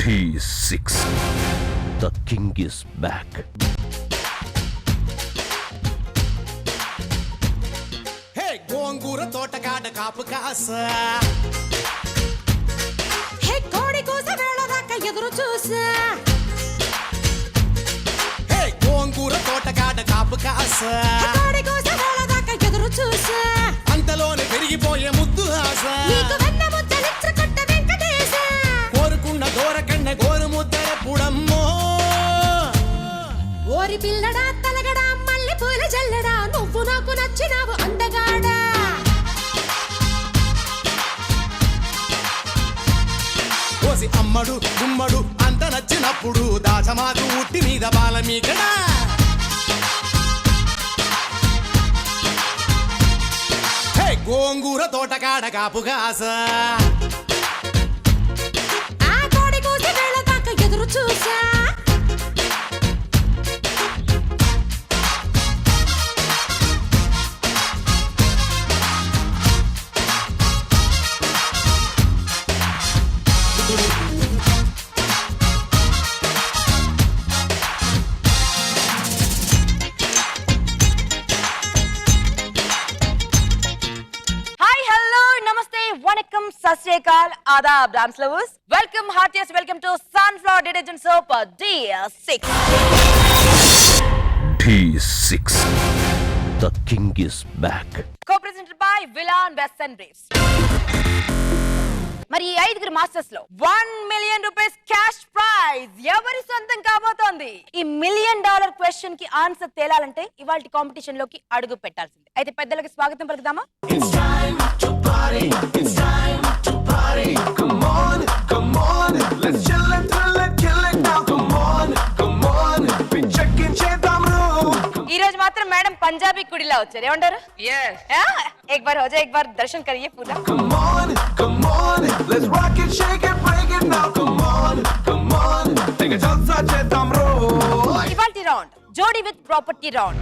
D6. The king is back. Hey, gongura తోటకాడ Kapu కాస. Hey, కోడి కూస వేళ దాకా ఎదురు చూసా. Hey, గోంగూర తోటకాడ కాపు కాస. కోడి కూస వేళ దాకా ఎదురు చూసా. అంతలోనే పెరిగిపోయే ముద్దు ఆశ. నీకు వెన్న ముద్దలిచ్చు కొట్ట వెంకటేశ. కోరుకున్న దూరకన్న గోరు ముద్దర పుడమ్మో. ఓరి పిల్లడా తలగడా మల్లె పూల జల్లడా నువ్వు నాకు నచ్చినావు అందగాడా. కోసి అమ్మడు గుమ్మడు అంత నచ్చినప్పుడు దాచమాకు ఉట్టి మీద బాల మీకడా. హే గోంగూర తోటకాడ కాపు కాస. ఆ కోడి కూస వేళ దాకా ఎదురు చూసా. सत श्री अकाल आदाब dance lovers welcome heartiest welcome to Sunflower detergent soap D6 D6. The king is back. co-presented by Villan West and Briefs. మరి ఈ ఐదుగురు మాస్టర్స్ లో $1 million క్యాష్ ప్రైజ్ ఎవరి సొంతం కాబోతోంది. ఈ $1 million క్వశ్చన్ కి ఆన్సర్ తేలాలంటే ఇవాల్టి కాంపిటీషన్ లోకి అడుగు పెట్టాల్సింది. అయితే పెద్దలకి స్వాగతం పలుకుదామా. ఈ రోజు మాత్రం మేడం పంజాబీ కుడిలా వచ్చారు. ఏమంటారు? एक बार हो जाए, एक बार दर्शन करिए पूरा. Come on, let's rock it, shake it, break it now. Come on, take a jalsa chetam ro. ఇవాల్టి రౌండ్ జోడీ విత్ ప్రాపర్టీ రౌండ్.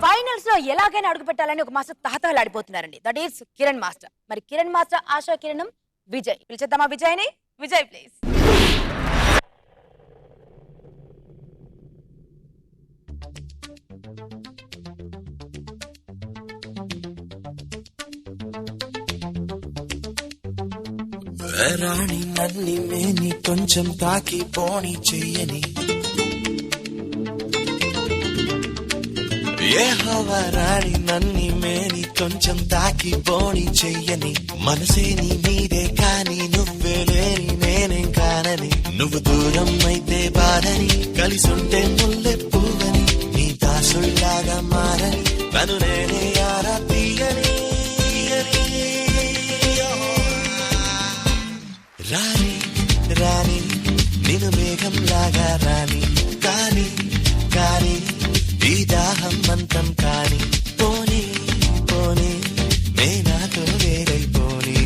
ఫైనల్స్ లో ఎలాగైనా అడుగు పెట్టాలని ఒక మాస్టర్ తహతహలాడిపోతున్నారండి. That is Kiran master. మరి కిరణ్ మాస్టర్ ఆశా కిరణం విజయ్ పిలిచేద్దామా విజయ్ని. విజయ్ ప్లీజ్. రాణి నన్ని మేని కొంచెం తాకి పోని చెయ్యని ఏ హవా రాణి నన్ని మేని కొంచెం తాకి పోని చెయ్యని మనసే నీ మీదే కాని నువ్వే లేని నేనేం కానని నువ్వు దూరం అయితే బాధని కలిసుంటే ముల్లె పువ్వని నీ దాసుల్లాగా మారని నన్ను నేనే ఆరా తీయని రాణి రాణి నిన్ను మేఘం లాగా రాణి కాని కాని ఈ దాహం మంతం కాని పోనీ పోనీ నేనాతో వేరైపోని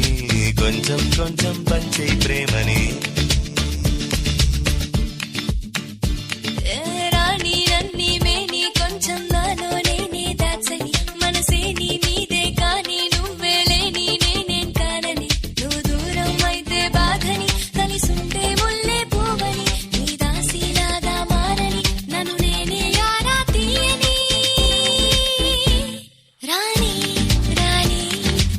కొంచెం కొంచెం పంచే ప్రేమని రాణి నన్ని మేని కొంచెం నాలో నేనే దాచని మనసే నీ మీదే కాని నువ్వే లేని నేనేం కానని నువ్వు దూరం అయితే బాధని కలిసుంటే ముల్లే పువ్వని నీ దాసిలాగా మారని నన్ను నేనే ఆరా తీయని రాణి రాణి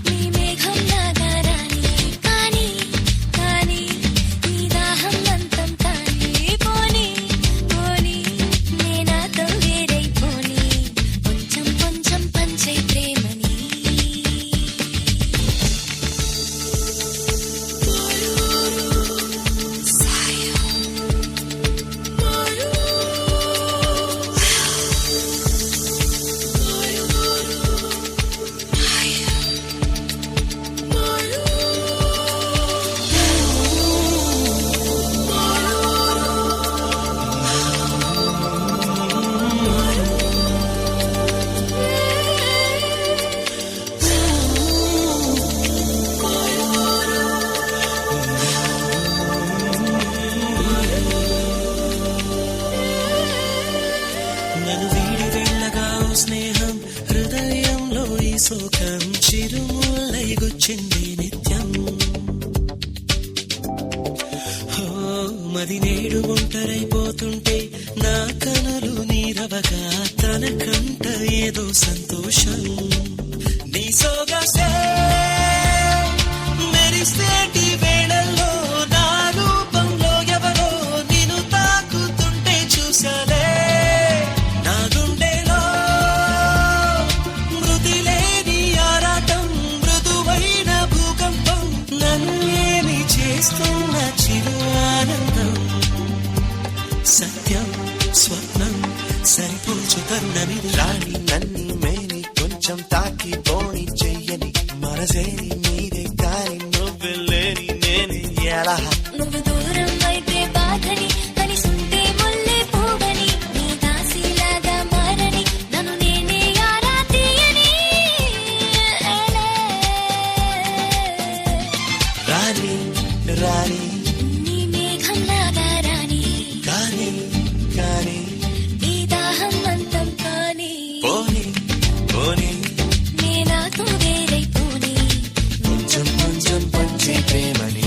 నీ మేఘం లాగా రాణి కాని కాని శోకం చిరుముల్లై గుచ్చింది నిత్యం మది నేడు ఒంటరైపోతుంటే నా కనులు నీరవగా తన కంట ఏదో సంతోషం నీ సోగసే మెరిసేటి వేళల్లో నా రూపంలో ఎవరో నిన్ను తాకుతుంటే చూసలే నా గుండెలో మృతి లేని ఆరాటం మృదువైన భూకంపం నన్ను ఏమి చేస్తున్న చిరు ఆనందం సత్యం స్వప్నం సరిపోచు తరుణమిది రాణి నన్ని మేని కొంచెం తాకి పోని చెయ్యని మనసేని మీరే కాని నువ్వెళ్ళేని నేనే ఎలా నువ్వు దూరం అయితే బాధని కలిసుంటే ముల్లే పోవని నీ దాసిలాగా మారని నన్ను నేనే యారా తీయని రాణి రాణి నీ మేఘంలాగా రాని కాని కాని నీ దాహం అంతం కాని పోని పోని నే నాతో వేరైపోని కొంచెం కొంచెం పంచే ప్రేమని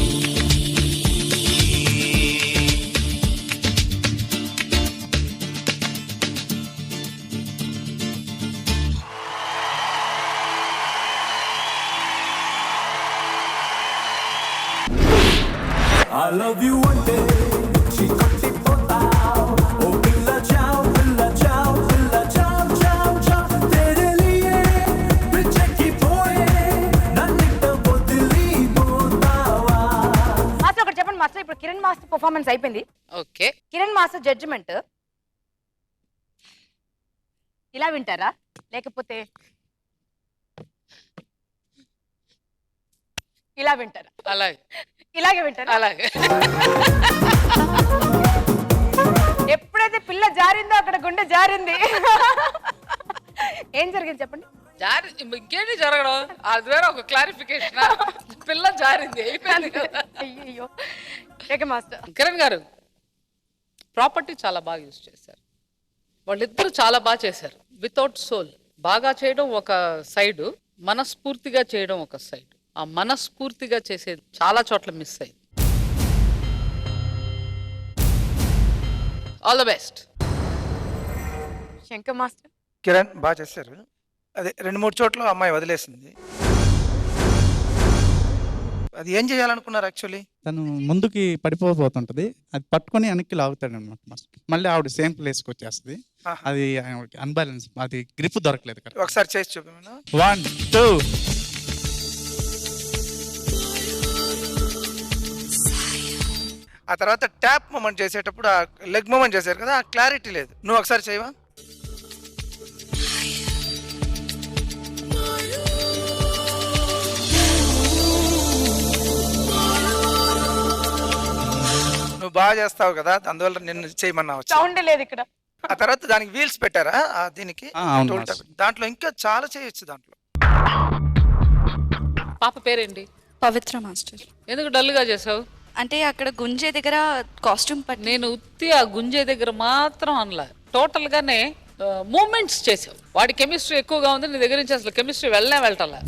I love you one day, chikoti potao. Oh pilla ciao, ciao, ciao. Tere liye, pichki poye, nannita bodili potawa. Master ఒకటి చెప్పండి మాస్టర్, ఇప్పుడు కిరణ్ మాస్టర్ పర్ఫార్మెన్స్ అయిపోయింది. ఓకే. కిరణ్ మాస్టర్ జడ్జిమెంట్ ఇలా వింటారా లేకపోతే ఇలా వింటారా? అలాగే ఇలాగే వింటారా? అలాగే. ఎప్పుడైతే పిల్ల జారిందో అక్కడ గుండె జారింది. ఏం జరిగింది చెప్పండి. జారి ఇంకేంటి జరగడం, అది వేరే ఒక క్లారిఫికేషన్. పిల్ల జారింది అయిపోయింది కదా. అయ్యో ఏక మాస్టర్. కిరణ్ గారు ప్రాపర్టీ చాలా బాగా యూజ్ చేశారు, వాళ్ళిద్దరూ చాలా బాగా చేశారు. వితౌట్ సోల్ బాగా చేయడం ఒక సైడు, మనస్ఫూర్తిగా చేయడం ఒక సైడ్. ఆ మనస్ఫూర్తిగా చేసేది చాలా చోట్ల మిస్ అయింది. All the best. Shankar master. Kiran బాగా చేశారు. అదే 2-3 చోట్ల అమ్మాయి వదిలేసింది. అది ఏం చేయాలనుకున్నారు యాక్చువల్లీ? తను ముందుకి పడిపోతుంటది, అది పట్టుకొని వెనక్కి లాగుతాడు అనమాట మాస్టర్. మళ్ళీ ఆవిడ సేమ్ ప్లేస్కి వచ్చేస్తుంది. అది అన్బ్యాలెన్స్, అది గ్రిప్ దొరకలేదు కదా. ఒకసారి చేసి చూపమన్నా. 1 2 ఆ తర్వాత ట్యాప్ మూమెంట్ చేసేటప్పుడు ఆ లెగ్ మూమెంట్ చేశారు కదా, ఆ క్లారిటీ లేదు. నువ్వు ఒకసారి చేయవా? నువ్వు బాగా చేస్తావు కదా, అందువల్ల నిన్ను చేయమన్నా వచ్చి. సౌండ్ లేదు ఇక్కడ. ఆ తర్వాత దానికి వీల్స్ పెట్టారా దీనికి? అవును టోల్ టాప్. దాంట్లో ఇంకా చాలా చేయొచ్చు దాంట్లో. పాప పేరేంటి? పవిత్ర మాస్టర్. ఎందుకు డల్గా చేసావు? అంటే అక్కడ గుంజే దగ్గర కాస్ట్యూమ్ పట్టి నేను ఉత్తి ఆ గుంజే దగ్గర మాత్రం అనలా, టోటల్ గానే మూమెంట్స్ చేసావు. వాడి కెమిస్ట్రీ ఎక్కువగా ఉంది, నీ దగ్గర నుంచి అసలు కెమిస్ట్రీ వెళ్ళటలా.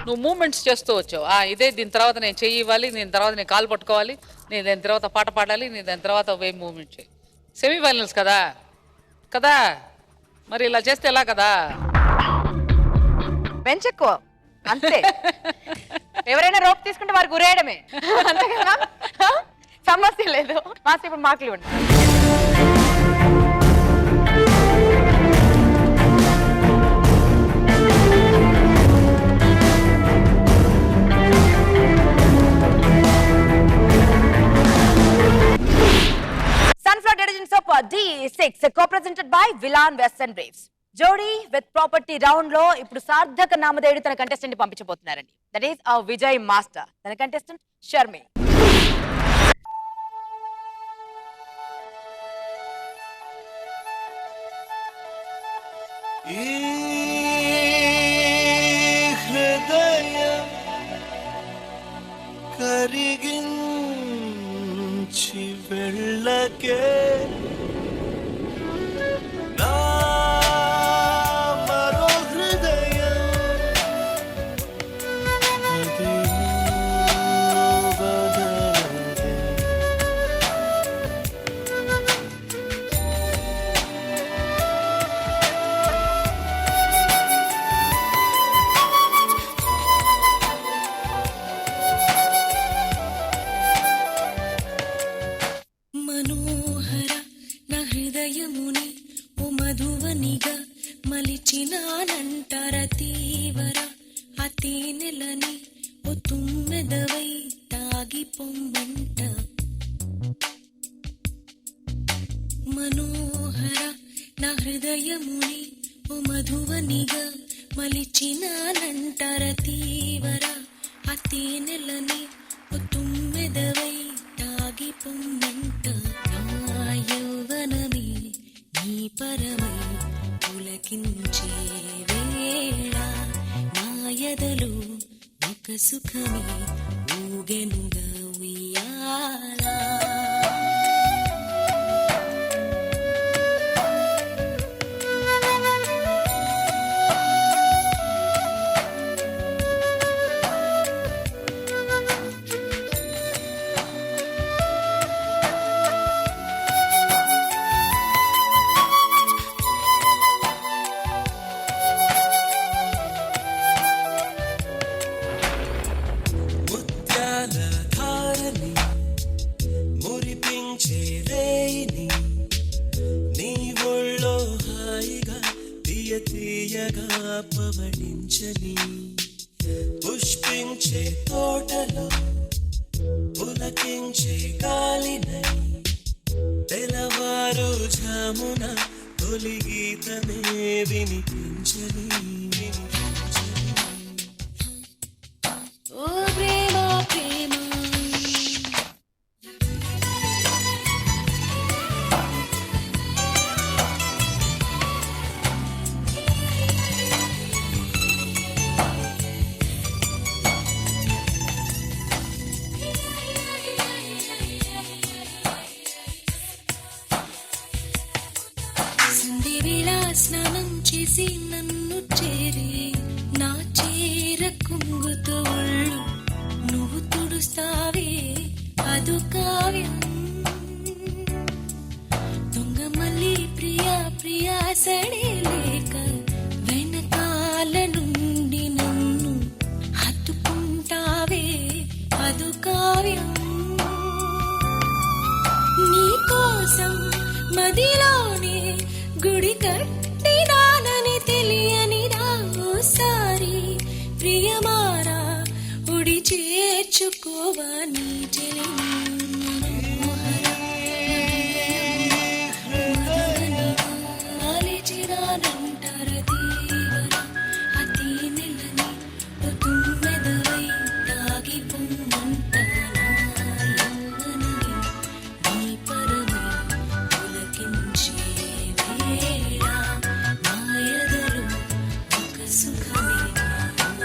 నువ్వు మూమెంట్స్ చేస్తూ వచ్చావు. ఇదే దీని తర్వాత నేను చెయ్యి ఇవ్వాలి, నేను తర్వాత నేను కాలు పట్టుకోవాలి, నేను దాని తర్వాత పాట పాడాలి, నేను దాని తర్వాత వేవ్ మూమెంట్ చేయి. సెమీఫైనల్స్ కదా కదా, మరి ఇలా చేస్తే ఎలా కదా? బెంచ్ ఎక్కువ అంతే. ఎవరైనా రోప్ తీసుకుంటే వారికి గురేయడమే, అంతే కదా, సమస్య లేదు. మాస్టర్ ఇప్పుడు మార్కులు ఇవ్వండి. Sunflower detergent soap D6 co-presented by Villan Western Braves. జోడీ విత్ ప్రాపర్టీ రౌండ్ లో ఇప్పుడు సార్థక నామదేవుడు తన కంటెస్టెంట్ ని పంపించబోతున్నారండి. That is our Vijay master. తన కంటెస్టెంట్ షర్మి. హృదయం కరిగించి వెళ్ళకే మరో హృదయం పొమ్మంట మనోహర నా హృదయముని ఓ మధువనిగా మలిచినానంటర తీవర ఆ తేనెలని ఓ తుమ్మెదవై తాగి పొమ్మంట నా యౌవనమే నీ పరమై పులకించే వేళ నా ఎదలో ఒక సుఖమే ఊగెనుగా ఉయ్యాలా ముత్యాల ధారని మురిపించే రేయిని నీ ఒళ్ళో హాయిగా తీయ తీయగా పవళించని పుష్పించే తోటలో పులకించే గాలినై తెలవారు జామున తొలి గీతమే వినిపించని ఓ ప్రేమ ప్రేమ సంధ్యవేళ స్నానం చేసి నన్ను చేరే నా చీర కుంగుతో ఒళ్ళు నువ్వు తుడుస్తావే అదు కావ్యం దొంగ మళ్ళీ ప్రియా ప్రియా సడే లేక వెనకాల నుండి నన్ను హత్తుకుంటావే అదు కావ్యం నీ కోసం మదిలోనే గుడి కట్టినానని తెలియని రాసారి ప్రియమారా ఉడి చేర్చుకోవా నీ ఆలిచినానంటార తీవర అతి నెలని తుమ్మెదవై తాగి పొమ్మంట నీ పరమే పులకించే వేళ నా ఎదలో ఒక సుఖమే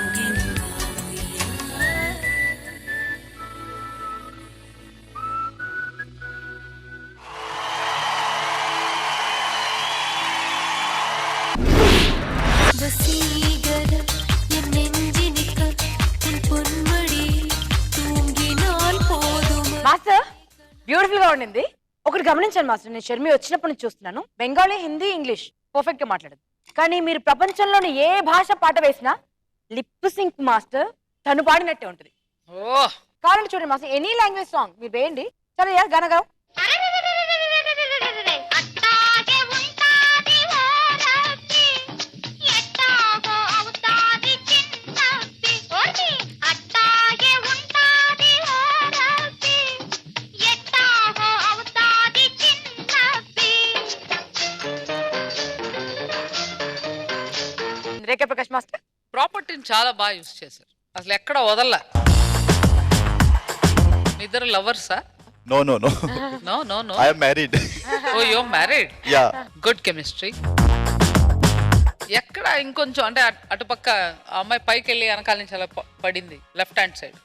ఊగెనుగా ఉయ్యాల. வசீகர என் நெஞ்சினிக்க உன் பொன்மடி தூங்கினால் போதும். మాస్టర్ బ్యూటిఫుల్ గా ఉండింది. ఒకటి గమనించాను మాస్టర్, నేను షర్మి వచ్చినప్పటి నుంచి చూస్తున్నాను, బెంగాలీ, హిందీ, ఇంగ్లీష్ పర్ఫెక్ట్ గా మాట్లాడదు. కానీ మీరు ప్రపంచంలోని ఏ భాష పాట వేసినా లిప్ సింక్ మాస్టర్ తను పాడినట్టే ఉంటుంది. ఓ కావాలంటే చూడండి మాస్టర్, ఎనీ లాంగ్వేజ్ సాంగ్ మీరు వేయండి, సరే యా గనగా రేఖ ప్రకాష్ మాస్టర్ ప్రాపర్టీని చాలా బాగా యూస్ చేశారు, అసలు ఎక్కడ వదల్లా. మీ ఇద్దరు లవర్సా? No, no, no. No no no I am married. Oh you married? Yeah. Good chemistry. ఎక్కడ ఇంకొంచెం అంటే అటుపక్క ఆ అమ్మాయి పైకి వెళ్ళి వెనకాల నుంచి అలా పడింది లెఫ్ట్ హ్యాండ్ సైడ్,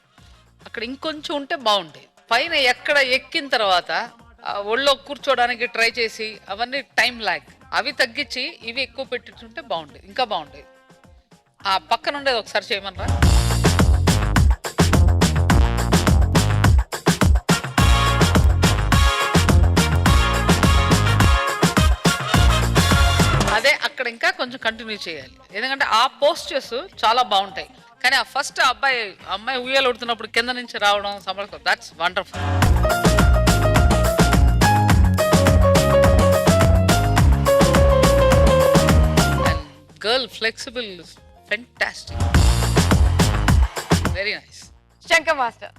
అక్కడ ఇంకొంచెం ఉంటే బాగుండేది. పైన ఎక్కడ ఎక్కిన తర్వాత ఒళ్ళో కూర్చోడానికి ట్రై చేసి అవన్నీ టైం లాగ్, అవి తగ్గించి ఇవి ఎక్కువ పెట్టించుంటే బాగుండేది, ఇంకా బాగుండేది. ఆ పక్కన ఉండేది ఒకసారి చేయమనరా. అదే అక్కడ ఇంకా కొంచెం కంటిన్యూ చేయాలి, ఎందుకంటే ఆ పోస్టర్స్ చాలా బాగుంటాయి. కానీ ఆ ఫస్ట్ అమ్మాయి ఉయ్యాలు ఉడుతున్నప్పుడు కింద నుంచి రావడం సంబరం, that's wonderful. Girl flexible, fantastic, very nice. Shankar master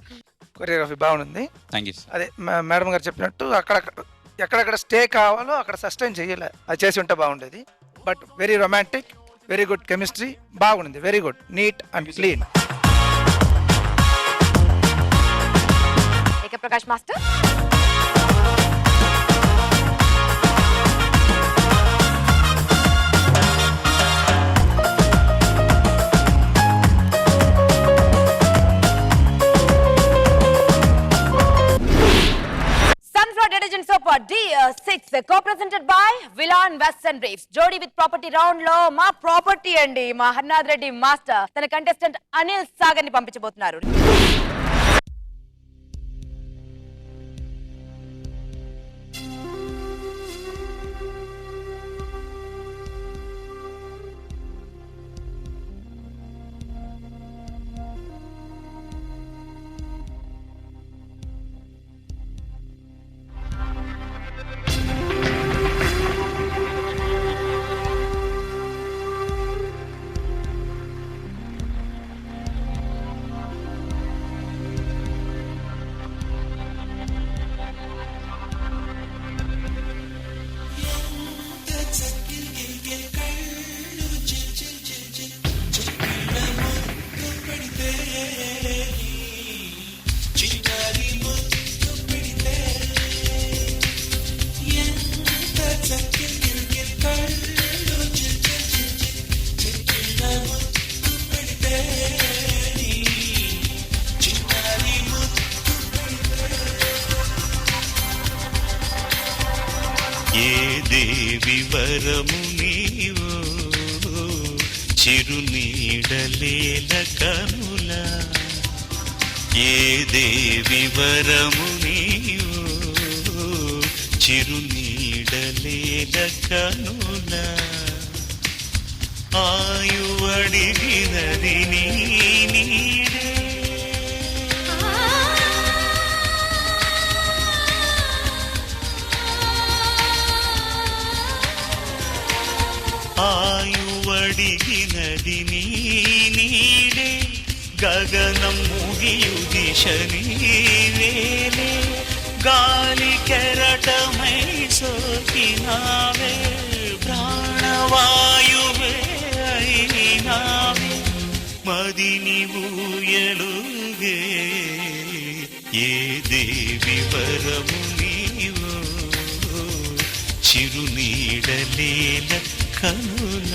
choreography బాగుంది. Thank you. అదే మేడం గారు చెప్పినట్టు ఎక్కడెక్కడ స్టే కావాలో అక్కడ సస్టైన్ చేయలే, అది చేసి ఉంటే బాగుండేది. But very romantic, very good chemistry, బాగుంది, very good, neat and clean. Prakash master. Sunflower Detergent Soap D6 co-presented by Villan Western Briefs. Jodi with property round లో మా ప్రాపర్టీ అండి, మా హర్నాథ్ రెడ్డి మాస్టర్ తన కంటెస్టెంట్ అనిల్ సాగర్ ని పంపించబోతున్నారు. వివరము నీవో చిరునీడలేల కనుల, ఏ దేవి వరము నీవో చిరునీడలేల కనుల, ఆయువడిగినది నీ నీడే, ఆయువడిగినది నీ నీడే, గగనం ముగియు దిశ నీవేలే, గాలి కెరటమై సోకినావే, ప్రాణవాయువే అయినావే, మదిని ఊయలుగే, ఏ దేవి వరము నీవో చిరునీడలేల కనుల.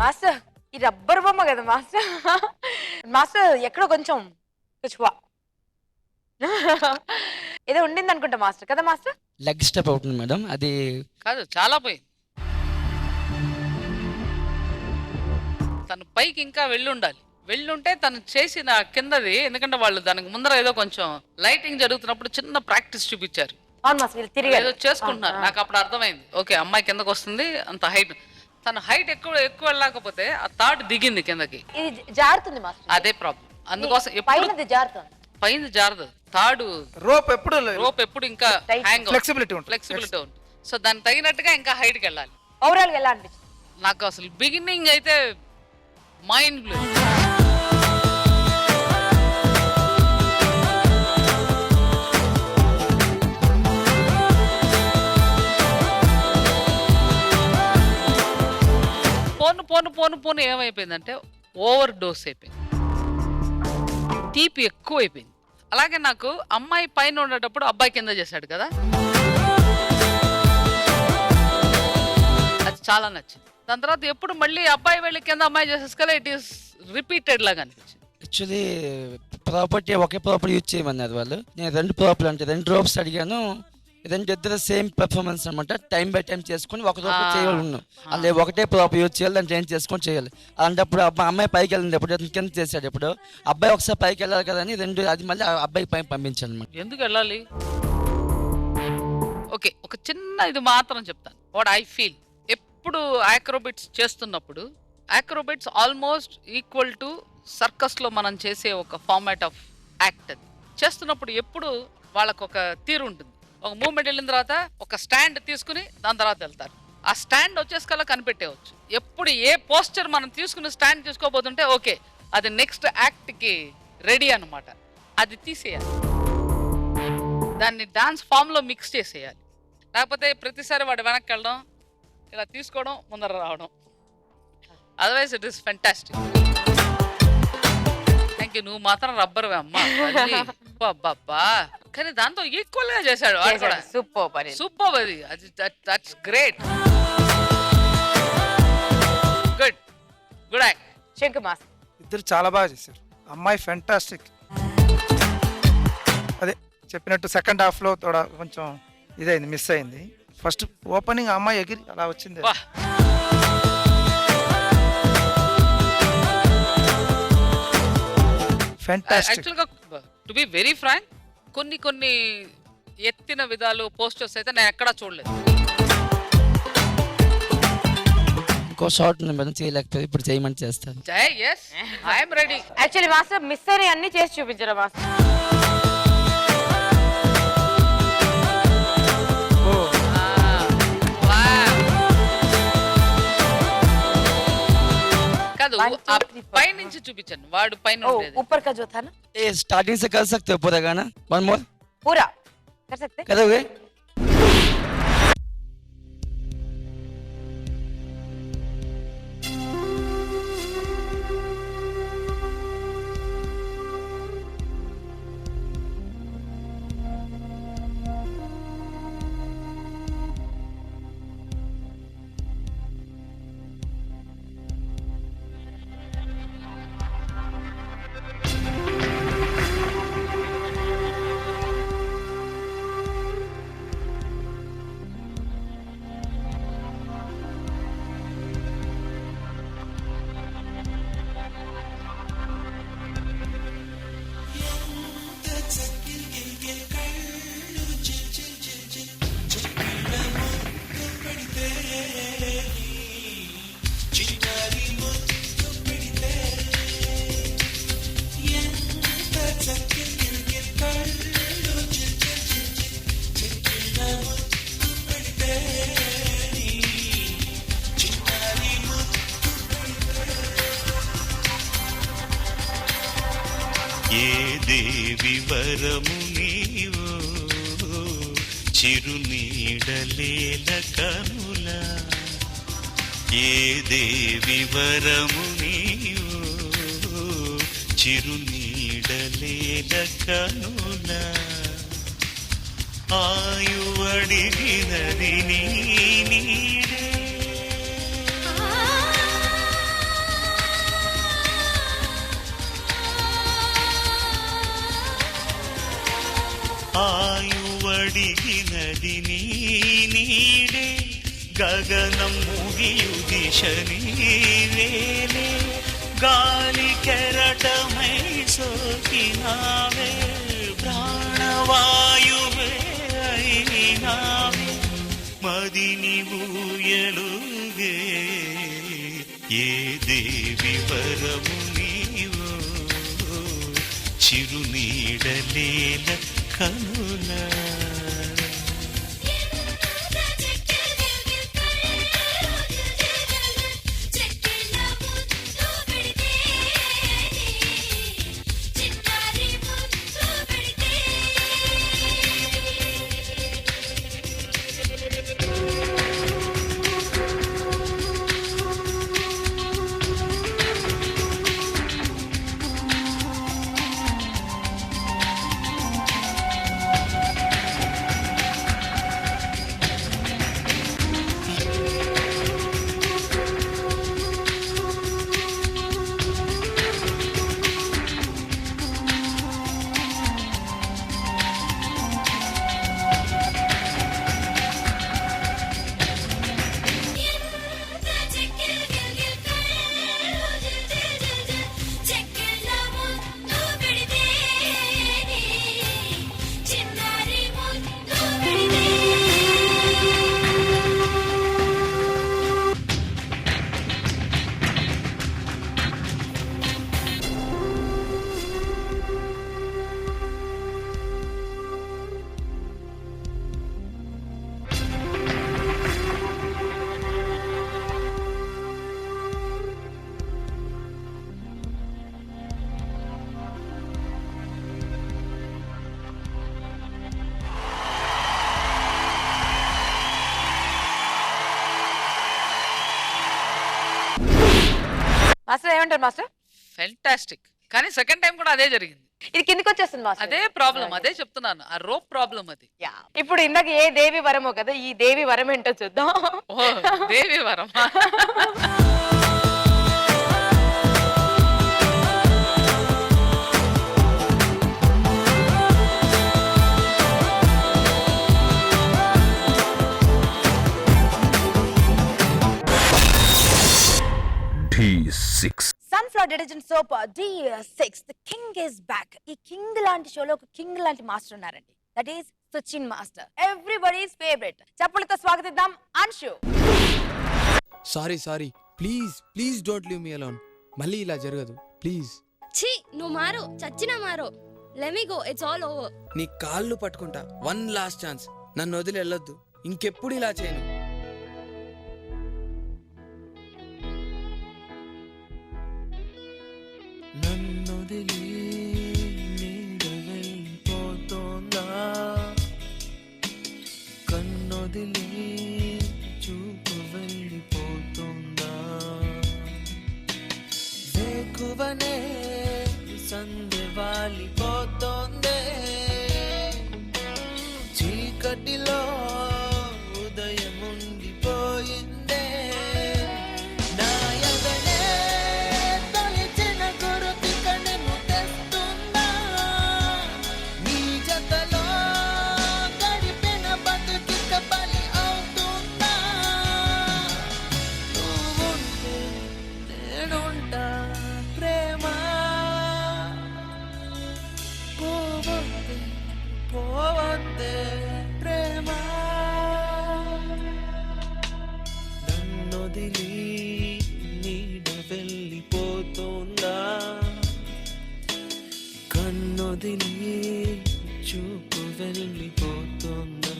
మాస్టర్ ఈ రబ్బర్ బొమ్మ కదా మాస్టర్. మాస్టర్ ఎక్కడో కొంచెం ఏదో ఉండింది అనుకుంటా మాస్టర్, కదా మాస్టర్? లెగ్ స్టెప్ అవుతుంది మేడం, అది కాదు చాలా పోయింది. తను పైకి ఇంకా వెళ్ళుంటే తను చేసిన కిందది, ఎందుకంటే వాళ్ళు దానికి ముందర ఏదో కొంచెం లైటింగ్ జరుగుతున్నప్పుడు చిన్న ప్రాక్టీస్ చూపించారు, అవును మాస్టర్, వీళ్ళు తిరిగి ఏదో చేసుకుంటున్నారు. నాకు అప్పుడు అర్థమైంది, ఓకే అమ్మాయి కిందకు వస్తుంది, అంత హైట్. తన హైట్ ఎక్కువ వెళ్ళకపోతే ఆ తాడు దిగింది కిందకి, ఇది జారుతుంది మాస్టర్, అదే ప్రాబ్లం. అందుకోసం పైనది జారుతుంది, పైన జారదు తాడు, రోప్ ఎప్పుడు ఇంకా హ్యాంగ్ ఫ్లెక్సిబిలిటీ ఉంటుంది. సో దానికి తగినట్టుగా ఇంకా హైట్కి వెళ్ళాలి. ఓవరాల్ ఎలా అనిపించింది? నాకు అసలు బిగినింగ్ అయితే మైండ్ బ్లో. పోను ఏమైపోయిందంటే ఓవర్ డోస్ అయిపోయింది, తీపి ఎక్కువ అయిపోయింది. అలాగే నాకు అమ్మాయి పైన ఉండేటప్పుడు అబ్బాయి కింద చేశాడు కదా, అది చాలా నచ్చింది. దాని తర్వాత ఎప్పుడు మళ్ళీ అబ్బాయి వెళ్ళి కింద అమ్మాయి చేసేసుకోలే, ఇట్ ఈస్ రిపీటెడ్ లాగా అనిపించింది. యాక్చువల్లీ ప్రాపర్టీ ఒకే ప్రాపర్టీ యూజ్ చేయమన్నారు వాళ్ళు. నేను 2 ప్రాపర్టీ అంటే 2 డ్రాప్స్ అడిగాను, 2 ఇద్దరు సేమ్ పెర్ఫార్మెన్స్ అనమాట. టైం బై టైం చేసుకుని ఒక డ్రాప్ చేయాలి ఉన్నాం, అలా ఒకటే ప్రాపర్ యూజ్ చేయాలి, దాన్ని ట్రైన్ చేసుకొని చేయాలి. అలాంటప్పుడు అమ్మాయి పైకి వెళ్ళింది, ఎప్పుడు కింద చేశాడు, ఎప్పుడు అబ్బాయి ఒకసారి పైకి వెళ్ళాలి కదా అని 2 అది మళ్ళీ అబ్బాయి పైన పంపించాను అనమాట. ఎందుకు వెళ్ళాలి? ఓకే, ఒక చిన్న ఇది మాత్రం చెప్తాను. వాట్ ఐ ఫీల్, ఎప్పుడు ఆక్రోబిట్స్ చేస్తున్నప్పుడు ఆక్రోబిట్స్ ఆల్మోస్ట్ ఈక్వల్ టు సర్కస్లో మనం చేసే ఒక ఫార్మాట్ ఆఫ్ యాక్ట్. అది చేస్తున్నప్పుడు ఎప్పుడు వాళ్ళకు ఒక తీరు ఉంటుంది. ఒక మూమెంట్ వెళ్ళిన తర్వాత ఒక స్టాండ్ తీసుకుని దాని తర్వాత వెళ్తారు. ఆ స్టాండ్ వచ్చేసకల్లా కనిపెట్టేవచ్చు. ఎప్పుడు ఏ పోస్చర్ మనం తీసుకుని స్టాండ్ తీసుకోబోతుంటే ఓకే అది నెక్స్ట్ యాక్ట్కి రెడీ అనమాట. అది తీసేయాలి, దాన్ని డాన్స్ ఫామ్లో మిక్స్ చేసేయాలి. లేకపోతే ప్రతిసారి వాడు వెనక్కి వెళ్ళడం, ఇలా తీసుకోవడం, ముందర రావడం. Otherwise it is fantastic. Thank you. నువ్వు మాత్రం రబ్బర్ అమ్మా, అబ్బా. కానీ దాంతో ఈక్వల్ గా చేశాడు, సూపర్. అది దట్స్ గ్రేట్. Good act. శంకు మాస్టర్ ఇద్దరు చాలా బాగా చేశారు. అమ్మాయి ఫెంటాస్టిక్. అదే చెప్పినట్టు సెకండ్ హాఫ్ లో కొంచెం ఇదైంది, మిస్ అయింది. ఫస్ట్ ఓపెనింగ్ అమ్మాయి ఎగిరి అలా వచ్చింది. యాక్చువల్గా టు బి వెరీ ఫ్రాంక్, కొన్ని ఎత్తిన విధాలు పోస్టర్స్ అయితే నేను ఎక్కడా చూడలేదు. ఇంకో షార్ట్ మేడం చేయలేకపోతే ఇప్పుడు చేయమని చేస్తాను. yes, I am ready. Actually master miss అయిన అన్ని చేసి చూపించారు మాస్టర్. కాదు, పైనుంచి చూపించాను, వాడు పైన ऊपर का जो था ना, स्टार्टिंग से कर सकते हो पूरा गाना, वन मोर पूरा कर सकते, करोगे? వివరము నీవో చిరునీడలేల కనుల, ఏ దేవి వరము నీవో చిరునీడలేల కనుల, ఆయువడిగినది నీ నీడే. అడిగినది నీ నీడే గగనం ముగియు దిశ నీవేలే గాలి కెరటమై సోకినావే ప్రాణవాయువే అయినావే మదిని ఊయలుగే ఏ దేవి వరము నీవో చిరునీడలేల కనుల మాస్టర్ ఏమంటారు మాస్టర్? ఫెంటాస్టిక్. కానీ సెకండ్ టైం కూడా అదే జరిగింది. ఇది కిందకి వచ్చేస్తుంది మాస్టర్. అదే ప్రాబ్లం, అదే చెప్తున్నాను, ఆ రోప్ ప్రాబ్లం అది. ఇప్పుడు ఇందాక ఏ దేవి వరమో కదా, ఈ దేవి వరం ఏంటో చూద్దాం. ఓ దేవి వరం. D6 sunflower detergent soap D6 the king is back. ఈ కింగ్ లాంటి షోలో ఒక కింగ్ లాంటి మాస్టర్ ఉన్నారండి. That is Sachin master, everybody's favourite. చప్పలతో స్వాగతిద్దాం Anshu. Sorry please don't leave me alone. మళ్ళీ ఇలా జరగదు ప్లీజ్. ఛీ నువ్వు మారు, చచ్చినా మారు. Let me go, it's all over. నీ కాళ్ళు పట్టుకుంటా, వన్ లాస్ట్ ఛాన్స్, నన్ను వదిలి వెళ్ళొద్దు, ఇంకెప్పుడు ఇలా చేయను. నన్నొదిలి నీడ వెళ్ళిపోతోందా, కన్నొదిలి చూపు వెళ్ళిపోతోందా, వేకువనే సందె వాలిపోతోందే, చీకటిలో ఉదయం ఉండిపోయిందే, నా ఎదనే తొలిచిన గురుతి కణము తెస్తుందా, నీ జతలో గడిపిన బతుకిక బలి అవుతుందా, నువ్వుంటే నేనుంటా ప్రేమ, పోవద్దే ప్రేమ, నన్నొదిలి నీడ వెళ్ళిపోతుందా, కన్నొదిలి చూపు వెళ్ళిపోతుందా.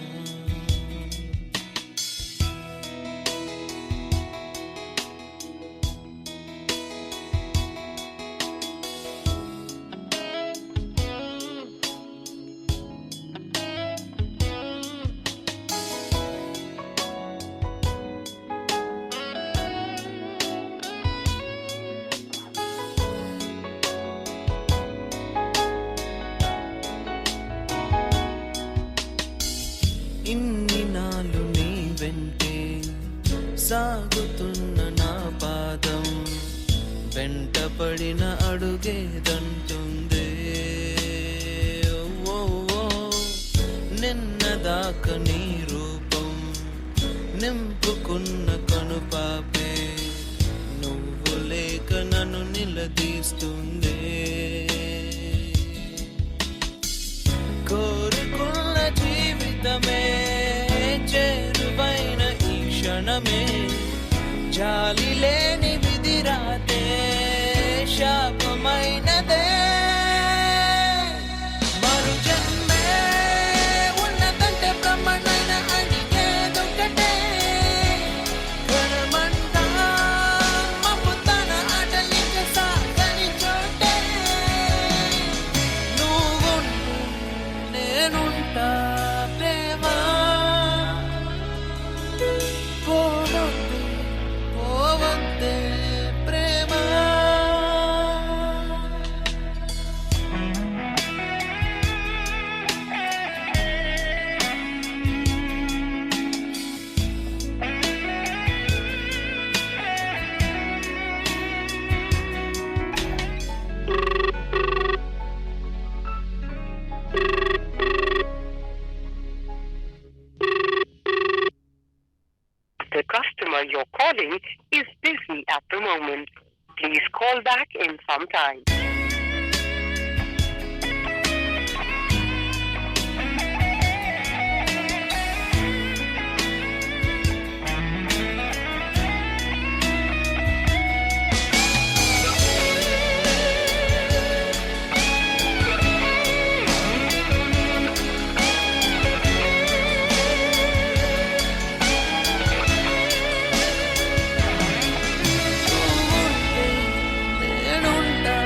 ఇన్ని నాలు నీ వెంటే సాగుతున్న నా పాదం, వెంటపడిన అడుగేదంటుందే, నిన్న చూశాక నీ రూపం నింపుకున్న కనుపాపే నువ్వు లేక నన్ను నిలదీస్తుందే కోరుకున్న జీవితమే చేరువైన ఈ క్షణమే జాలి లేని విధిరాతే శాపమైనదే మరు జన్మే ఉన్నదంటే బ్రహ్మణైన అడిగేదొకటే ఘనమంతా మబ్బుతన ఆటలింక సాగని చోటే నువ్వుంటూ నేనుంటా ప్రేమ పోవద్దు పోవద్దే ప్రేమ The customer you're calling is busy at the moment. Please call back in some time. నేనుంటా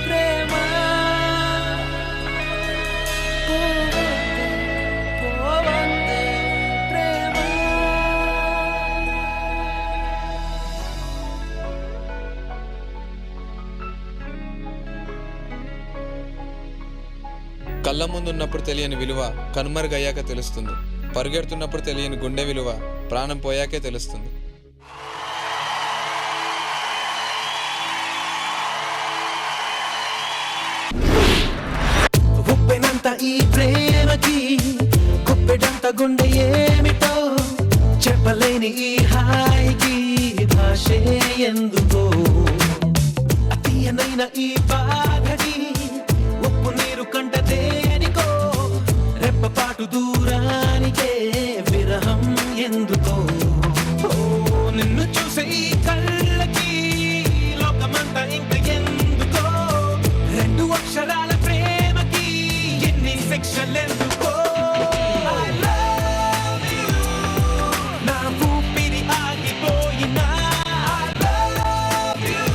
ప్రేమ పోవద్దే పోవద్దే ప్రేమ కళ్ళ ముందున్నప్పుడు తెలియని విలువ కనుమరుగయ్యాక తెలుస్తుంది. పరిగెడుతున్నప్పుడు తెలియని గుండె విలువ ప్రాణం పోయాకే తెలుస్తుంది. ఉప్పెనంత ఈ ప్రేమకి గుప్పెడంత గుండె ఏమిటో చెప్పలేని ఈ హాయికి భాషే ఎందుకో తీయనైన ఈ బాధకి ఉప్పు నీరు కంట దేనికో రెప్పపాటు దూరానికే విరహం ఎందుకో ఓ నిన్ను చూసే ఈ కళ్ళకి లోకమంతా ఇంక ఎందుకో రెండు అక్షరాల ప్రేమకి ఎన్ని శిక్షలెందుకో I love you. నా ఊపిరి ఆగిపోయినా I love you.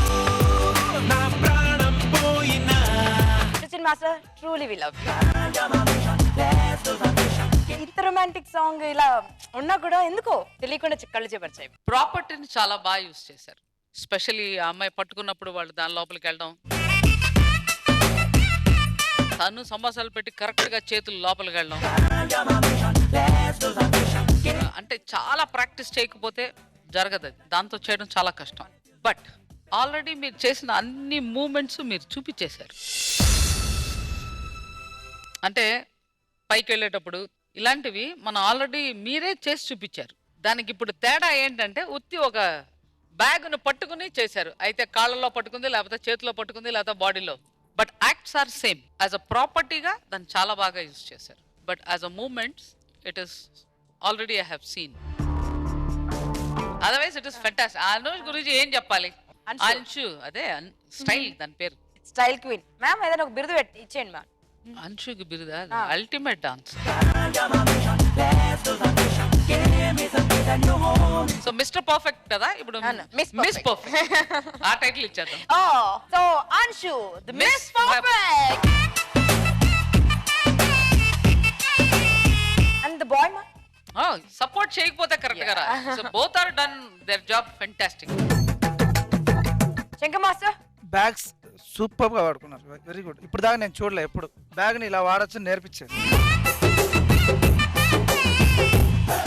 నా ప్రాణం పోయినా Sachin master truly we love ఇంత రొమాంటిక్ సాంగ్ ఇలా ఉన్నా కూడా ఎందుకో తెలియకుండా కళ్ళు చేపరిచాయి. ప్రాపర్టీని చాలా బాగా యూజ్ చేశారు. స్పెషల్లీ ఆ అమ్మాయి పట్టుకున్నప్పుడు వాళ్ళు దాని లోపలికి వెళ్ళడం, తను సంభాషణలు పెట్టి కరెక్ట్ గా చేతులు లోపలికి వెళ్ళడం, అంటే చాలా ప్రాక్టీస్ చేయకపోతే జరగదు అది. దాంతో చేయడం చాలా కష్టం. బట్ ఆల్రెడీ మీరు చేసిన అన్ని మూమెంట్స్ మీరు చూపించేశారు. అంటే పైకి వెళ్ళేటప్పుడు ఇలాంటివి మనం ఆల్రెడీ మీరే చేసి చూపించారు. దానికి ఇప్పుడు తేడా ఏంటంటే ఉత్తి ఒక బ్యాగ్ను పట్టుకుని చేశారు. అయితే కాళ్ళలో పట్టుకుంది, లేకపోతే చేతిలో పట్టుకుంది, లేకపోతే బాడీలో. But acts are same. As a ప్రాపర్టీగా దాన్ని చాలా బాగా యూజ్ చేశారు. But as a moments it is already I have seen. Otherwise it is fantastic. Anush గురించి ఏం చెప్పాలి? అంశు అదే స్టైల్, దాని పేరు స్టైల్ క్వీన్. మ్యామ్ ఏదైనా ఒక బిరుదు ఇచ్చేయండి మ్యామ్. అంశుకి బిరుదా? Ultimate dance. So mister perfect కదా ఇప్పుడు, మిస్ పర్ఫెక్ట్ ఆ టైటిల్ ఇచ్చేద్దాం. So Anshu the miss perfect and the boy మా సపోర్ట్ చేయకపోతే కరెక్ట్ గా. So both are done their job fantastic. Shankar master bags super గా వాడుకున్నారు, వెరీ గుడ్. ఇప్పుడు దాకా నేను చూడలే ఎప్పుడు బ్యాగ్ ని ఇలా వాడచ్చు నేర్పించారు.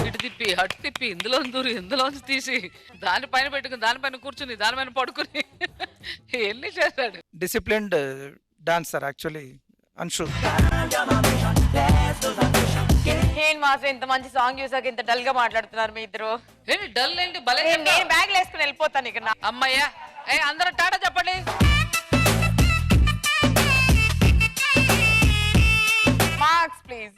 ఇటు తిప్పి అటు తిప్పి ఇందులో దూరి ఇందులోంచి తీసి దానిపైన పెట్టుకుని దానిపైన కూర్చుని దానిపైన పడుకుని ఎన్ని చేశాడు. Disciplined dancer actually Anshu. ఏంటి మాస్టర్ ఇంత మంచి సాంగ్ చూసాక ఇంత డల్ గా మాట్లాడుతున్నారు మీ ఇద్దరు. ఏంటి డల్ ఏంటి భలే నేను బ్యాగ్ వేసుకుని వెళ్ళిపోతాను ఇక. అమ్మయ్యా అందరూ టాటా చెప్పండి. Marks please.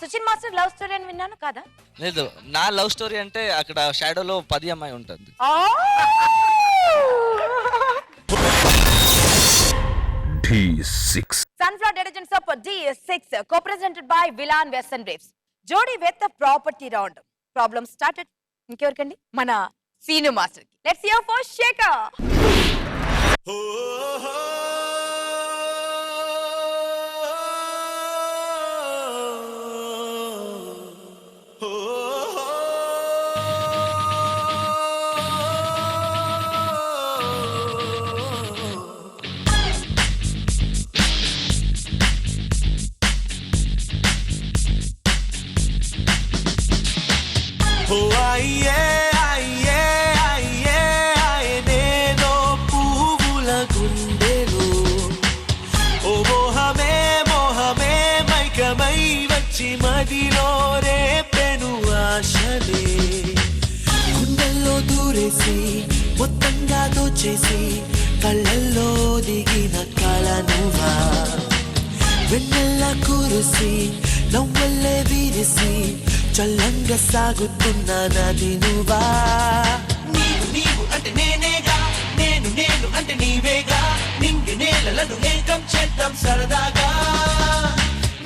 Suchin master love story అని విన్నాను కదా? లేదు, నా లవ్ స్టోరీ అంటే అక్కడ షాడోలో 10 అమ్మాయి ఉంటుంది. D6 Sunflower Detergent Soap D6 co-presented by Villan Western Waves. Jodi with the property round. Problem started. ఇంకెవరికండి? మన సీను మాస్టర్ కి. Let's hear for Shekhar. నేనో పువ్వుల గుండెలో ఓ మోహమే మోహమే మైకమై వచ్చి మదిలో రేపెను ఆశలే గుండెల్లో దూరేసి మొత్తంగా దోచేసి కళ్ళల్లో దిగిన కళ నువ్వా వెన్నెల్ల కురిసి నవ్వల్లే విరిసి చల్లంగా సాగుతున్న నది నువ్వా నీవు నీవు అంటే నేనేగా నేను నేను అంటే నీవేగా నింగి నేలలను ఏకం చేద్దాం సరదాగా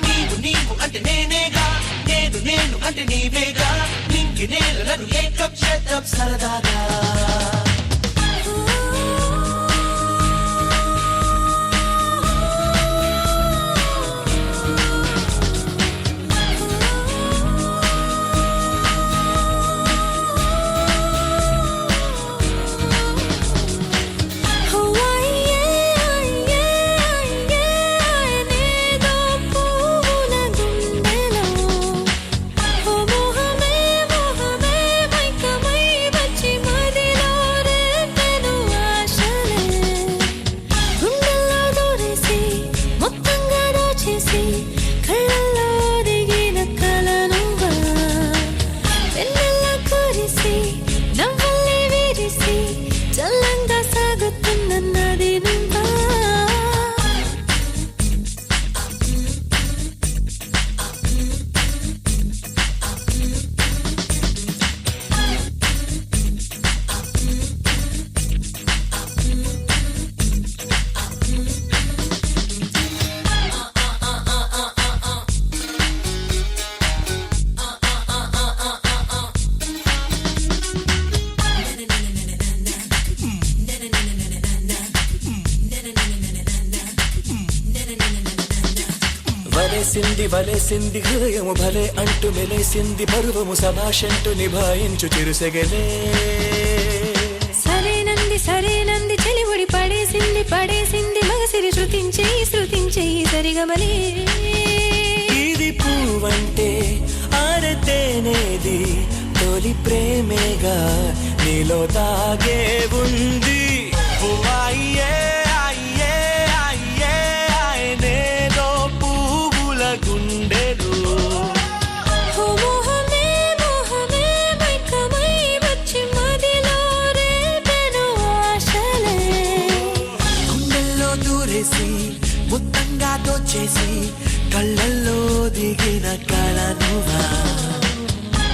నీవు నీవు అంటే నేనేగా నేను నేను అంటే నీవేగా నింగి నేలలను ఏకం చేద్దాం సరదాగా వలేసింది హృదయము భలే అంటూ మెలేసింది పరువము సభాషంటూ నిభాయించు చిరుసెగలే సరేనంది చెలిముడి పడేసింది మగసిరి శృతించే సరిగమలే ఇది పువ్వంటే ఆరతేనేది తొలి ప్రేమేగా నీలో తాగే ఉంది గుండెలు మోహమే మోహమే మైకమై వచ్చి మదిలో రేపెను ఆశలే గుండెల్లో దూరేసి మొత్తంగా దోచేసి కళ్ళల్లో దిగిన కళ నువ్వా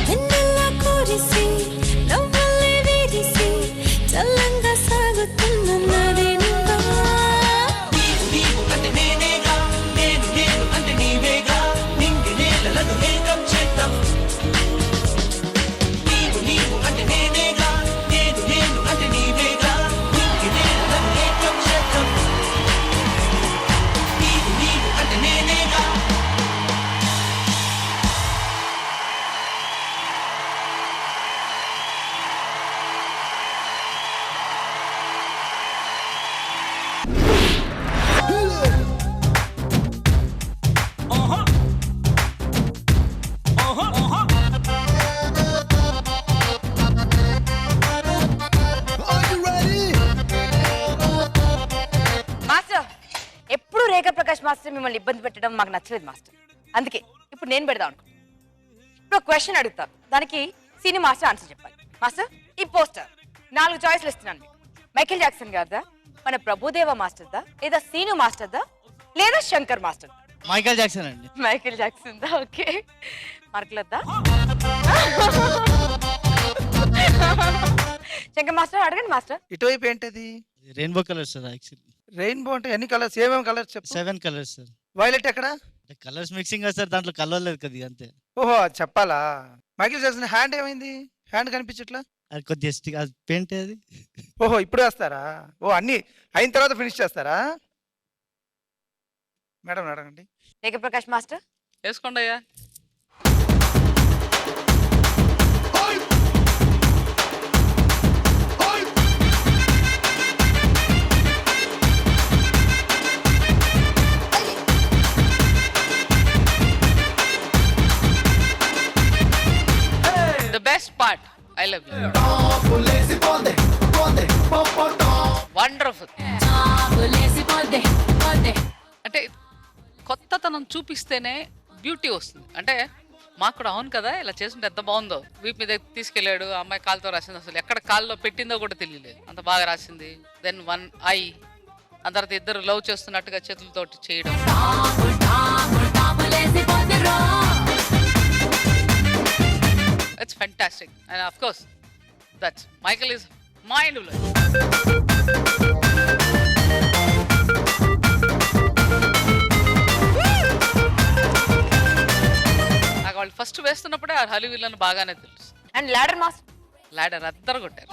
వెన్నెల కురిసి నవ్వులే విరిసి చల్లంగా మిమ్మల్ని ఇబ్బంది పెట్టడం మాకు నచ్చలేదు మాస్టర్. అందుకే ఇప్పుడు నేను పెడదాం అనుకుంటున్నాను. ఇప్పుడు క్వశ్చన్ అడుగుతాను, దానికి సీని మాస్టర్ ఆన్సర్ చెప్పాలి. మాస్టర్, ఈ పోస్టర్ 4 చాయిస్లు ఇస్తున్నాను మీకు. మైకేల్ జాక్సన్ గారిదా, మన ప్రభుదేవ మాస్టర్దా, లేదా సీను మాస్టర్దా, లేదా శంకర్ మాస్టర్? మైకేల్ జాక్సన్ అండి. మైకేల్ జాక్సన్ దా. ఓకే, మార్కులద్దా? శంకర్ మాస్టర్ అడగండి మాస్టర్. ఇటువైపు ఏంటది? Rainbow colours sir. Actually rainbow అంటే ఎన్ని కలర్స్? ఏమేమి కలర్స్ చెప్పు. 7 కలర్స్ సార్. వైలెట్ ఎక్కడ? కలర్స్ మిక్సింగ్ సార్, దాంట్లో కలర్ లేదు కదా అంతే. ఓహో, అది చెప్పాలా? మైకేల్ జాక్సన్ హ్యాండ్ ఏమైంది? హ్యాండ్ కనిపించట్లా. అది కొద్దిగా పెయింట్ అది. ఓహో, ఇప్పుడు వేస్తారా? ఓ, అన్ని అయిన తర్వాత ఫినిష్ చేస్తారా? మేడం అడగండి. లేఖ ప్రకాష్ మాస్టర్ వేసుకోండి అయ్యా. The best part, I love you. Wonderful. అంటే కొత్తతనం చూపిస్తేనే బ్యూటీ వస్తుంది. అంటే మాకు కూడా అవును కదా, ఇలా చేస్తుంటే ఎంత బాగుందో. వీపు మీద తీసుకెళ్ళాడు, అమ్మాయి కాలుతో రాసింది, అసలు ఎక్కడ కాల్లో పెట్టిందో కూడా తెలియలేదు, అంత బాగా రాసింది. దెన్ 1 ఐ, ఆ తర్వాత ఇద్దరు లవ్ చేస్తున్నట్టుగా చేతులతోటి చేయడం. It's fantastic, and of course, that's Michael is mind-blowing. నాకు వాళ్ళు ఫస్ట్ వేస్తున్నప్పుడే ఆ హలి వీళ్ళని బాగానే తెలుసు. And ladder master. లాడర్ అద్దరు కొట్టారు.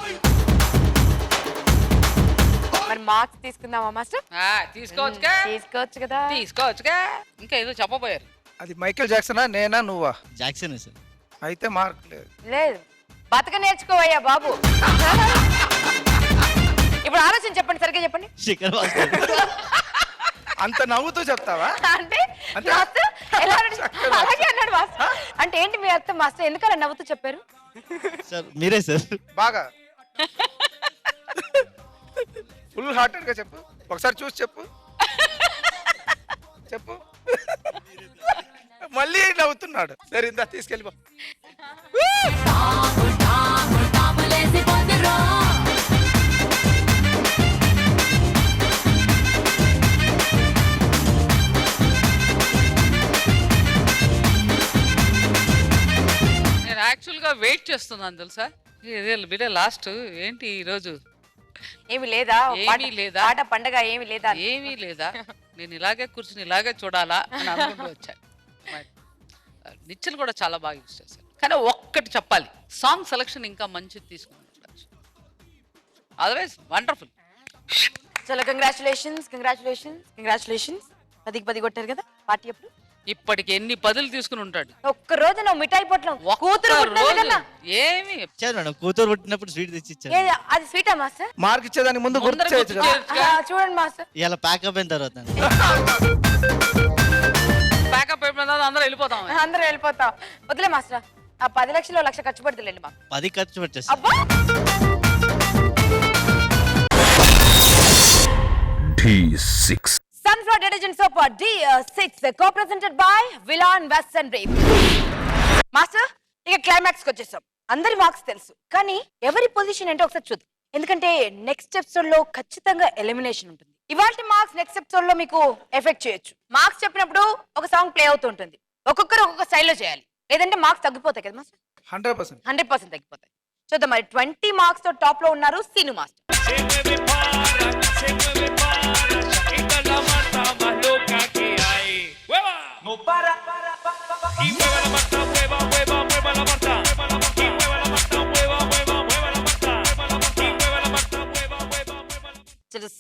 మరి మార్క్స్ తీసుకుందామా మాస్టర్? తీసుకోవచ్చు కదా. ఇంకా ఏదో చెప్పబోయారు. అది మైకేల్ జాక్సనా, నేనా, నువ్వా? Jackson sir. అయితే మార్క్ లేదు. లేదు, బతక నేర్చుకోవయ్యా బాబు. ఇప్పుడు ఆలోచన చెప్పండి, సరిగ్గా చెప్పండి. శేఖర్ మాస్టర్. అంత నవ్వుతూ చెప్తావా? అంటే మాస్టర్ ఎలా అలాగే అన్నాడు మాస్టర్. అంటే ఏంటి మీ అర్థం మాస్టర్? ఎందుకు అలా నవ్వుతూ చెప్పారు? సార్ మీరే సార్. బాగా ఫుల్ హార్టెడ్ గా చెప్పు. ఒకసారి చూసి చెప్పు. చెప్పు. మళ్ళీ నవ్వుతున్నాడు. సరే, ఇందా తీసుకెళ్ళిపో. నేను యాక్చువల్గా వెయిట్ చేస్తున్నాను తెలుసా. బిడ్డ లాస్ట్ ఏంటి ఈరోజు ఏమి లేదా? ఏమీ లేదా? ఆట పండగ ఏమి లేదా? ఏమీ లేదా? నేను ఇలాగే కూర్చుని ఇలాగే చూడాలా అని అనుకుంటూ వచ్చాను. నిచ్చెలు కూడా చాలా బాగా యూజ్ చేశారు. కానీ ఒక్కటి చెప్పాలి, సాంగ్ సెలక్షన్ ఇంకా మంచిది తీసుకుని అదర్వైజ్ వండర్ఫుల్. చాలా కంగ్రాచులేషన్స్. 10కి 10 కొట్టారు కదా పార్టీ అప్పుడు. ఇప్పటికి ఎన్ని 10లు తీసుకుని ఉంటాడు. ఒక్క రోజు నువ్వు మిఠాయి పొట్లం కూతురు ఏమి మేడం, కూతురు పుట్టినప్పుడు స్వీట్ తెచ్చి ఇచ్చారు. అది స్వీటా మాస్టర్? మార్క్ ఇచ్చేదానికి ముందు గుర్తు చేయొచ్చు కదా. చూడండి మాస్టర్, ఇలా ప్యాకప్ అయిన తర్వాత ప్యాకప్ అయిపోయిన తర్వాత అందరూ వెళ్ళిపోతాం. వదిలే మాస్టర్, ఆ 10 లక్షలు 1 లక్ష ఖర్చు పెడతలేండి మాకు. 10 ఖర్చు పెట్టేస్తాం. అబ్బా, D6 Sunflower Detergent Soap D6 co-presented by Villan West and Brave. Master, ఇక క్లైమాక్స్ కి వచ్చేసాం. అందరి మార్క్స్ తెలుసు, కానీ ఎవరి పొజిషన్ ఏంటో ఒకసారి చూద్దాం. ఎందుకంటే నెక్స్ట్ ఎపిసోడ్ లో ఖచ్చితంగా ఎలిమినేషన్ ఉంటుంది. ఇవాల్టి మార్క్స్ నెక్స్ట్ ఎపిసోడ్ లో మీకు ఎఫెక్ట్ చేయొచ్చు. మార్క్స్ చెప్పినప్పుడు ఒక సాంగ్ ప్లే అవుతూ ఉంటుంది, ఒక్కొక్కరు ఒక్కొక్క స్టైల్లో చేయాలి, లేదంటే మార్క్స్ తగ్గిపోతాయి కదా మాస్టర్. 100% తగ్గిపోతాయి. చూద్దాం మరి. 20 మార్క్స్ తో టాప్ లో ఉన్నారు సీను మాస్టర్.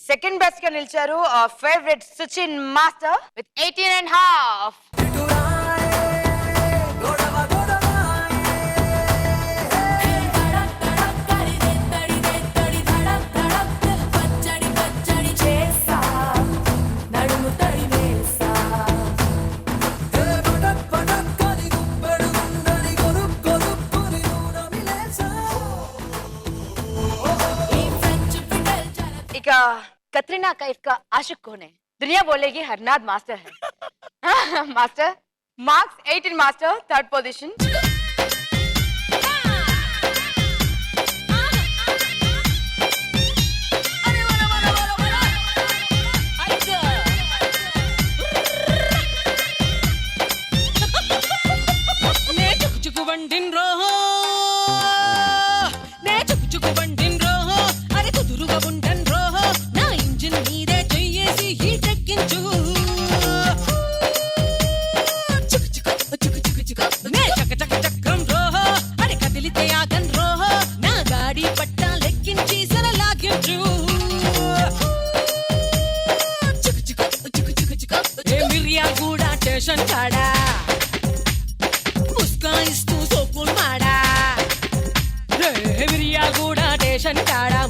సెకండ్ బెస్ట్ గా నిలిచారు ఫేవరెట్ సుచిన్ మాస్టర్ విత్ 18.5. ఇక కత్రినా కైఫ్ కా ఆషిక్ కోనే दुनिया बोलेगी हरनाथ मास्टर है. Master marks 18 master, third position.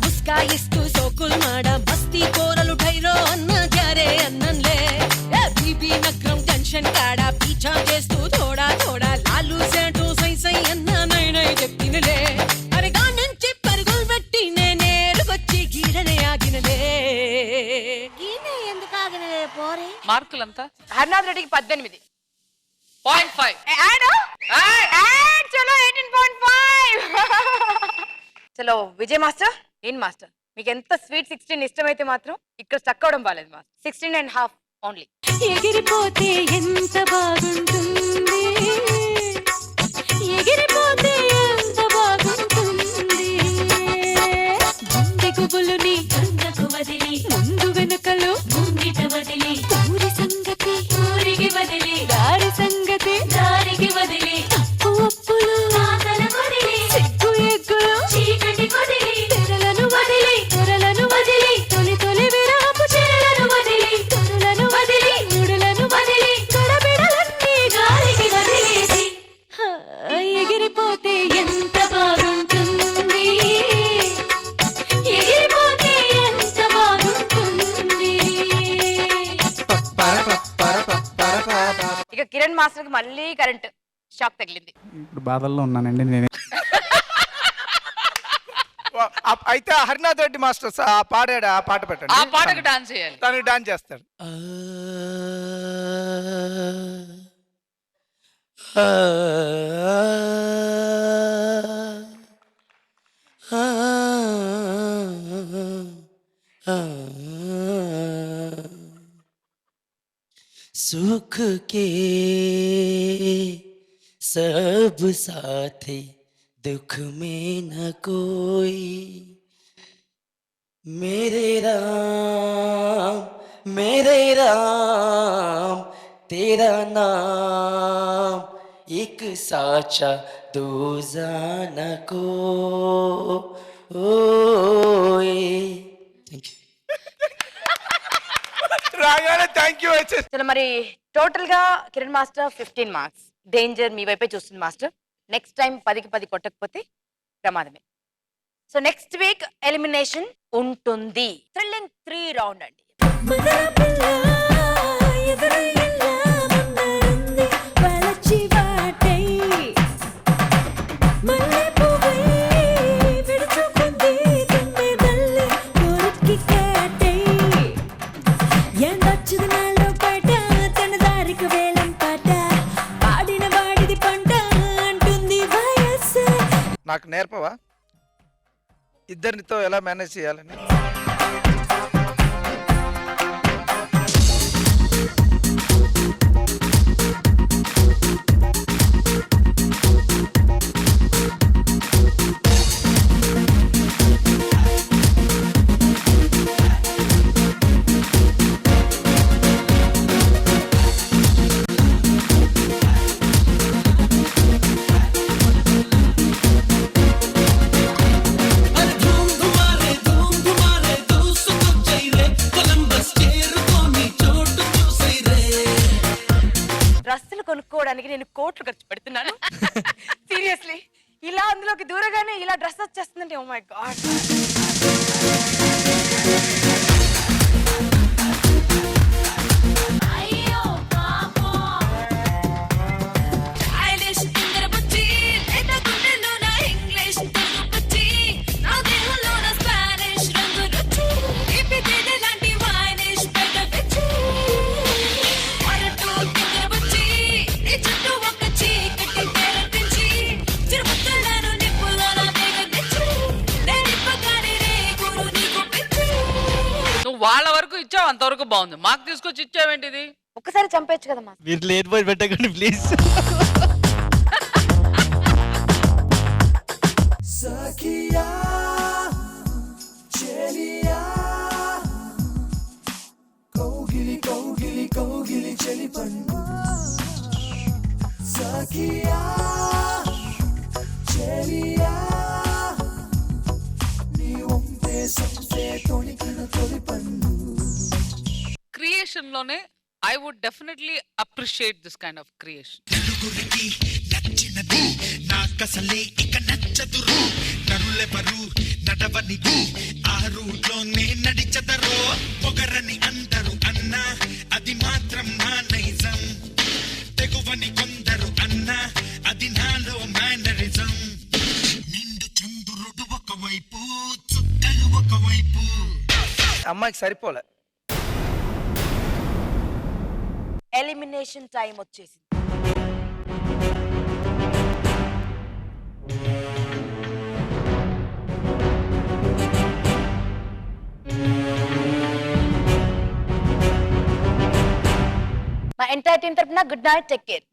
ముస్కాయిస్తూ సోకుల్ మాడ బస్తీ కోరలు ఢైరో అన్న క్యారే అన్నంలే బీబీ నక్రం టెన్షన్ కాడా పీఛా చేస్తూ థోడా థోడా లాలు సేటు సై సై అన్న నై నై చెప్పినలే అరగా నుంచి పరుగులు పెట్టి నేనేరుకొచ్చి గీడనే ఆగినలే. గీనే ఎందుకు ఆగినలే పోరే? మార్కులంతా హర్నాథ్ రెడ్డికి 18. 0.5. చలో 18.5. చలో విజయ్ మాస్టర్, ఏం మాస్టర్ మీకు ఎంత స్వీట్ 16 ఇష్టమైతే మాత్రం ఇక్కడ స్టక్ అవడం బాలేదు మాస్టర్. 16.5 ఓన్లీ. ఎగిరిపోతే ఎంత బాగుంటుంది, ఎగిరిపోతే ఎంత బాగుంటుంది, గుండె గుబులుని గంగకు వదిలి ముందు వెనుకలు ముంగిట వదిలి ఊరి సంగతి ఊరికి వదిలి దారి సంగతి దారికి వదిలి తప్పు ఒప్పులు వదిలి సిగ్గు ఎగ్గులు చీకటి వదిలి తెరలను వదిలి తెరలను వదిలి తొలి తొలి విరాపు చెరలను వదిలి తొరలను వదిలి ముడులను వదిలి గడబిడలన్నీ గాలికి వదిలేసి ఎగిరిపోతే ఎంత బాగుంటుంది, ఎగిరిపోతే ఎంత బాగుంటుంది. ఇక కిరణ్ మాస్టర్ కి మళ్ళీ కరెంట్ షాక్ తగిలింది. ఇప్పుడు బాధల్లో ఉన్నానండి నేను. అయితే హరినాథ్ రెడ్డి మాస్టర్ పాడాడు, ఆ పాట పెట్టండి. ఆ పాటకు డాన్స్ చేయాలి. తను డాన్స్ చేస్తాడు. सुख के सब साथी दुख में न कोई, मेरे राम तेरा नाम एक साचा दो जान को ओए. Thank you. రాగానే థ్యాంక్ యూ వచ్చేసి. చలో మరి టోటల్ గా కిరణ్ మాస్టర్ 15 మార్క్స్. డేంజర్ మీ వైపే చూస్తుంది మాస్టర్. నెక్స్ట్ టైం 10కి 10 కొట్టకపోతే ప్రమాదమే. సో నెక్స్ట్ వీక్ ఎలిమినేషన్ ఉంటుంది. థ్రిల్లింగ్ 3 రౌండ్ అండి. నాకు నేర్పవా ఇద్దరితో ఎలా మేనేజ్ చేయాలని? కొనుక్కోవడానికి నేను కోట్లు ఖర్చు పెడుతున్నాను. సీరియస్లీ ఇలా అందులోకి దూరగానే ఇలా డ్రెస్ వచ్చేస్తుందంటే ఓ మై గాడ్. ఇచ్చావు అంతవరకు బాగుంది, మాకు తీసుకొచ్చి ఇచ్చావేంటిది? ఒక్కసారి చంపేయచ్చు కదా మాస్టర్. మీరు లేట్ పోయి పెట్టకండి ప్లీజ్. క్రియేషన్ లోనే I would definitely appreciate this kind of creation. నాకసలే ఇక నచ్చదురు నరులెవరు నడవని ఆ రూట్లోనే నడిచదరో పొగరని అందరు అన్నా అది మాత్రం నా నైజం తెగువని కొందరు అన్నా అది నాలో మేనరిజం నిండు చంద్రుడు ఒకవైపు చుక్కలు ఒకవైపు. అమ్మాయికి సరిపోలే. ఎలిమినేషన్ టైం వచ్చేసింది. మా ఎంటైర్ టీం తరపున గుడ్ నైట్, టేక్ కేర్.